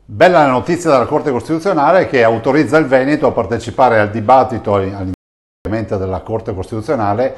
Bella la notizia della Corte Costituzionale che autorizza il Veneto a partecipare al dibattito all'interno della Corte Costituzionale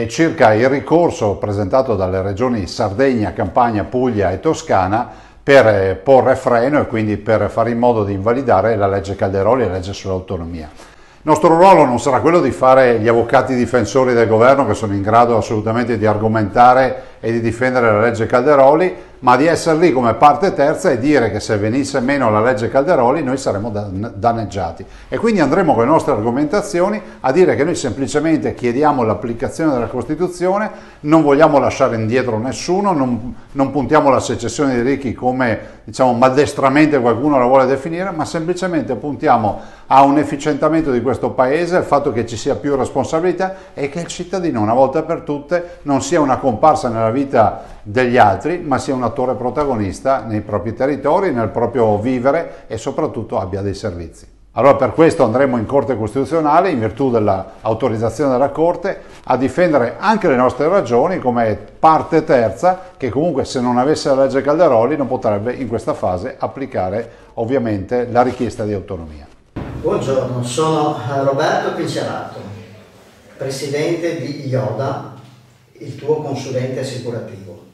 circa il ricorso presentato dalle regioni Sardegna, Campania, Puglia e Toscana per porre freno e quindi per fare in modo di invalidare la legge Calderoli e la legge sull'autonomia. Il nostro ruolo non sarà quello di fare gli avvocati difensori del governo che sono in grado assolutamente di argomentare e di difendere la legge Calderoli, ma di essere lì come parte terza e dire che se venisse meno la legge Calderoli noi saremmo danneggiati. E quindi andremo con le nostre argomentazioni a dire che noi semplicemente chiediamo l'applicazione della Costituzione, non vogliamo lasciare indietro nessuno, non puntiamo alla secessione dei ricchi come diciamo maldestramente qualcuno la vuole definire, ma semplicemente puntiamo a un efficientamento di questo paese, al fatto che ci sia più responsabilità e che il cittadino una volta per tutte non sia una comparsa nella vita degli altri, ma sia un attore protagonista nei propri territori, nel proprio vivere e soprattutto abbia dei servizi. Allora per questo andremo in Corte Costituzionale, in virtù dell'autorizzazione della Corte, a difendere anche le nostre ragioni come parte terza che comunque se non avesse la legge Calderoli non potrebbe in questa fase applicare ovviamente la richiesta di autonomia. Buongiorno, sono Roberto Pincerato, presidente di IODA, il tuo consulente assicurativo.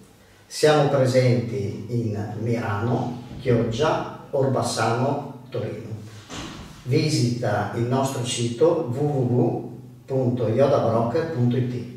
Siamo presenti in Mirano, Chioggia, Orbassano, Torino. Visita il nostro sito www.iodabroker.it.